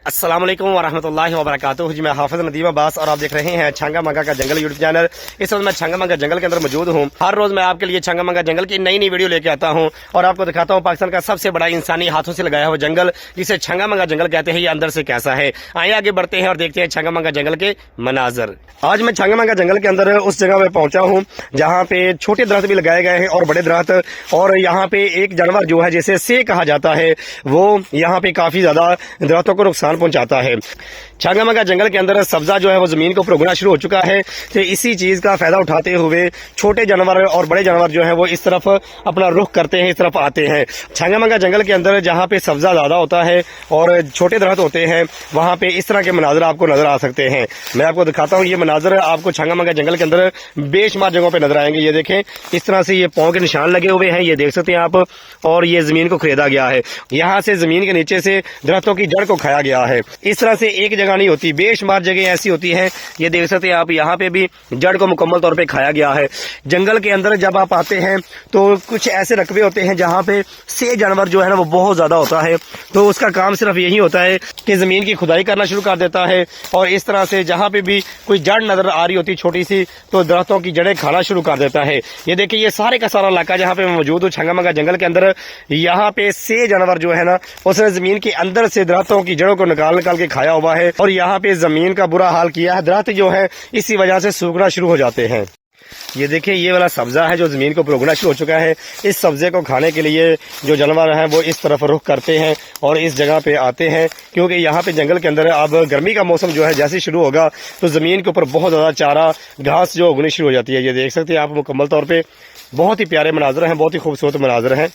अस्सलाम वालेकुम वरहमतुल्लाहि वबरकातुहू। जी मैं हाफिज नदीम अब्बास और आप देख रहे हैं छंगा मंगा का जंगल यूट्यूब चैनल। इस वक्त मैं छंगा मंगा जंगल के अंदर मौजूद हूँ। हर रोज मैं आपके लिए छंगा मंगा जंगल की नई नई वीडियो लेके आता हूँ और आपको दिखाता हूँ पाकिस्तान का सबसे बड़ा इंसानी हाथों से लगाया हुआ जंगल, जिसे छंगा मंगा जंगल कहते हैं। ये अंदर से कैसा है, आइए आगे बढ़ते हैं और देखते हैं छंगा मंगा जंगल के मनाजर। आज मैं छंगा मंगा जंगल के अंदर उस जगह पे पहुंचा हूँ जहाँ पे छोटे दरख्त भी लगाए गए हैं और बड़े दरख्त, और यहाँ पे एक जानवर जो है जिसे से कहा जाता है वो यहाँ पे काफी ज्यादा दरख्तों को नुकसान पहुंचाता है। छंगा मंगा जंगल के अंदर सब्जा जो है वो जमीन को ऊपर उगना शुरू हो चुका है। तो इसी चीज का फायदा उठाते हुए छोटे जानवर और बड़े जानवर जो है वो इस तरफ अपना रुख करते हैं, इस तरफ आते हैं। छंगा मंगा जंगल के अंदर जहाँ पे सब्जा ज्यादा होता है और छोटे दरख्त होते हैं, वहां पे इस तरह के मनाजर आपको नजर आ सकते हैं। मैं आपको दिखाता हूँ, ये मनाजर आपको छंगा मंगा जंगल के अंदर बेशुमार जगहों पे नजर आएंगे। ये देखें, इस तरह से ये पांव के निशान लगे हुए हैं, ये देख सकते हैं आप, और ये जमीन को खरीदा गया है। यहाँ से जमीन के नीचे से दरख्तों की जड़ को खाया गया है। इस तरह से एक जगह नहीं होती, बेशुमार जगह ऐसी होती हैं। ये देख सकते हैं आप, यहाँ पे भी जड़ को मुकम्मल तौर पे खाया गया है। जंगल के अंदर जब आप आते हैं तो कुछ ऐसे रकबे होते हैं जहाँ पे से जानवर जो है ना वो बहुत ज्यादा होता है। तो उसका काम सिर्फ यही होता है कि जमीन की खुदाई करना शुरू कर देता है, और इस तरह से जहाँ पे भी कोई जड़ नजर आ रही होती छोटी सी, तो दरख्तों की जड़ें खाना शुरू कर देता है। ये देखिए, ये सारे का सारा इलाका जहाँ पे मैं मौजूद हूँ छंगा मंगा जंगल के अंदर, यहाँ पे से जानवर जो है ना उसने जमीन के अंदर से दरख्तों की जड़ों को निकाल निकाल के खाया हुआ है, और यहाँ पे जमीन का बुरा हाल किया है। दरख्त जो है इसी वजह से सूखना शुरू हो जाते हैं। ये देखिए, ये वाला सब्जा है जो जमीन को उगना शुरू हो चुका है। इस सब्जे को खाने के लिए जो जानवर हैं वो इस तरफ रुख करते हैं और इस जगह पे आते हैं, क्योंकि यहाँ पे जंगल के अंदर अब गर्मी का मौसम जो है जैसे शुरू होगा तो जमीन के ऊपर बहुत ज्यादा चारा घास जो उगनी शुरू हो जाती है। ये देख सकते हैं आप मुकम्मल तौर पर, बहुत ही प्यारे मनाजर हैं, बहुत ही खूबसूरत मनाजर हैं।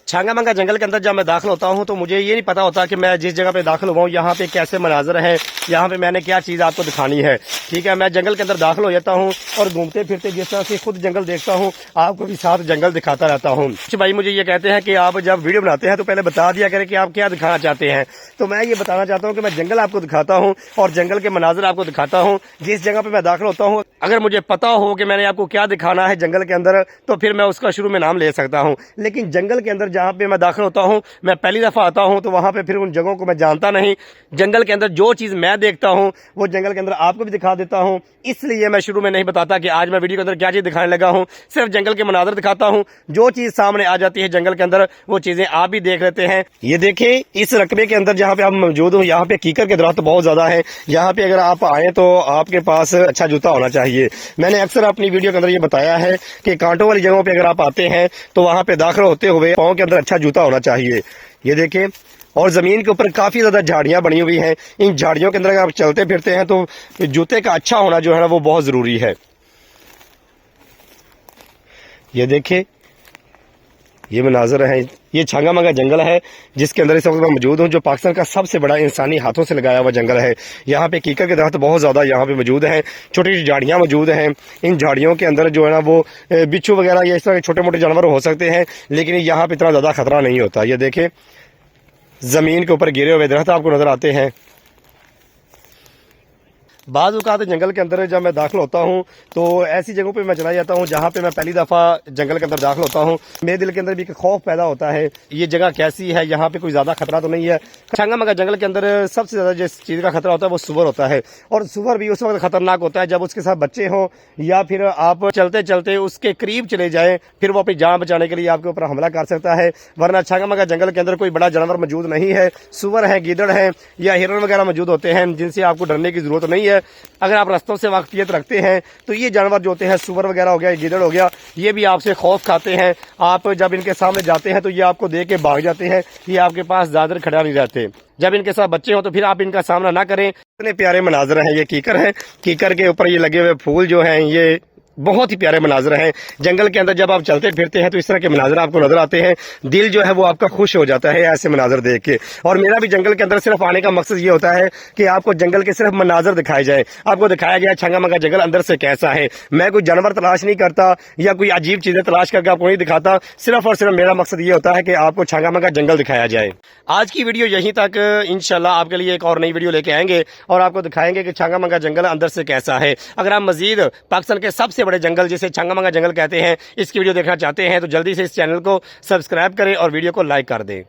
छंगा मंगा जंगल के अंदर जब मैं दाखिल होता हूं तो मुझे ये नहीं पता होता कि मैं जिस जगह पे दाखिल हुआ हूं यहाँ पे कैसे मनाजर है, यहाँ पे मैंने क्या चीज़ आपको दिखानी है। ठीक है, मैं जंगल के अंदर दाखिल हो जाता हूं और घूमते फिरते जिस तरह से खुद जंगल देखता हूं आपको भी साथ जंगल दिखाता रहता हूं। कुछ भाई मुझे ये कहते हैं कि आप जब वीडियो बनाते हैं तो पहले बता दिया करें कि आप क्या दिखाना चाहते हैं। तो मैं ये बताना चाहता हूँ कि मैं जंगल आपको दिखाता हूँ और जंगल के मनाजर आपको दिखाता हूँ जिस जगह पे मैं दाखिल होता हूँ। अगर मुझे पता हो कि मैंने आपको क्या दिखाना है जंगल के अंदर तो फिर मैं उसका शुरू में नाम ले सकता हूँ, लेकिन जंगल के अंदर जहाँ पे मैं दाखिल होता हूँ, मैं पहली दफा आता हूँ तो वहां पे फिर उन जगहों को मैं जानता नहीं। जंगल के अंदर जो चीज मैं देखता हूँ वो जंगल के अंदर आपको भी दिखा देता हूँ, इसलिए मैं शुरू में नहीं बताता कि आज मैं वीडियो के अंदर क्या चीज दिखाने लगा हूँ। सिर्फ जंगल के मनाजर दिखाता हूँ, जो चीज सामने आ जाती है जंगल के अंदर वो चीजें आप भी देख लेते हैं। ये देखिए, इस रकबे के अंदर जहाँ पे आप मौजूद हूँ यहाँ पे कीकर के दरख्त बहुत ज्यादा है। यहाँ पे अगर आप आए तो आपके पास अच्छा जूता होना चाहिए। मैंने अक्सर अपनी वीडियो के अंदर ये बताया है कि कांटों वाली जगहों पे अगर आप आते हैं तो वहां पे दाखिल होते हुए पाँव के अंदर अच्छा जूता होना चाहिए। ये देखें, और जमीन के ऊपर काफी ज्यादा झाड़ियां बनी हुई हैं। इन झाड़ियों के अंदर अगर आप चलते फिरते हैं तो जूते का अच्छा होना जो है ना वो बहुत जरूरी है। ये देखिए, ये मनाजर है, ये छंगा मंगा जंगल है जिसके अंदर इस वक्त मैं मौजूद हूँ, जो पाकिस्तान का सबसे बड़ा इंसानी हाथों से लगाया हुआ जंगल है। यहाँ पे कीकर के दरख्त बहुत ज्यादा यहाँ पे मौजूद हैं, छोटी छोटी झाड़ियाँ मौजूद हैं। इन झाड़ियों के अंदर जो है ना वो बिच्छू वगैरह या इस तरह के छोटे मोटे जानवर हो सकते हैं, लेकिन यहाँ पे इतना ज्यादा खतरा नहीं होता। ये देखें, जमीन के ऊपर गिरे हुए दरख्त आपको नजर आते हैं। बाज़ औक़ात जंगल के अंदर जब मैं दाखिल होता हूँ तो ऐसी जगहों पे मैं चला जाता हूँ जहाँ पे मैं पहली दफ़ा जंगल के अंदर दाखिल होता हूँ। मेरे दिल के अंदर भी एक खौफ पैदा होता है, ये जगह कैसी है, यहाँ पे कोई ज़्यादा खतरा तो नहीं है। छंगा मंगा जंगल के अंदर सबसे ज़्यादा जिस चीज़ का खतरा होता है वो सुअर होता है, और सुअर भी उस वक्त खतरनाक होता है जब उसके साथ बच्चे हों या फिर आप चलते चलते उसके करीब चले जाएँ, फिर वो अपनी जान बचाने के लिए आपके ऊपर हमला कर सकता है। वरना छंगा मंगा जंगल के अंदर कोई बड़ा जानवर मौजूद नहीं है। सुअर है, गीदड़ है या हिरन वगैरह मौजूद होते हैं जिनसे आपको डरने की जरूरत नहीं है। अगर आप रास्तों से वाकफियत रखते हैं तो ये जानवर जो होते हैं, सुअर वगैरह हो गया, गिदड़ हो गया, ये भी आपसे खौफ खाते हैं। आप जब इनके सामने जाते हैं तो ये आपको देख के भाग जाते हैं, ये आपके पास ज्यादा खड़ा नहीं रहते। जब इनके साथ बच्चे हो तो फिर आप इनका सामना ना करें। इतने प्यारे मनाजर हैं। ये कीकर है, कीकर के ऊपर ये लगे हुए फूल जो हैं ये बहुत ही प्यारे मनाजर हैं। जंगल के अंदर जब आप चलते फिरते हैं तो इस तरह के मनाजर आपको नजर आते हैं, दिल जो है वो आपका खुश हो जाता है ऐसे मनाजर देख के। और मेरा भी जंगल के अंदर सिर्फ आने का मकसद ये होता है कि आपको जंगल के सिर्फ मनाजर दिखाए जाए, आपको दिखाया जाए छंगा मंगा जंगल अंदर से कैसा है। मैं कोई जानवर तलाश नहीं करता या कोई अजीब चीजें तलाश करके आपको नहीं दिखाता, सिर्फ और सिर्फ मेरा मकसद ये होता है कि आपको छंगा मंगा जंगल दिखाया जाए। आज की वीडियो यहीं तक, इंशाल्लाह आपके लिए एक और नई वीडियो लेके आएंगे और आपको दिखाएंगे कि छंगा मंगा जंगल अंदर से कैसा है। अगर आप मजीद पाकिस्तान के सबसे सबसे बड़े जंगल जिसे छंगा मंगा जंगल कहते हैं, इसकी वीडियो देखना चाहते हैं तो जल्दी से इस चैनल को सब्सक्राइब करें और वीडियो को लाइक कर दें।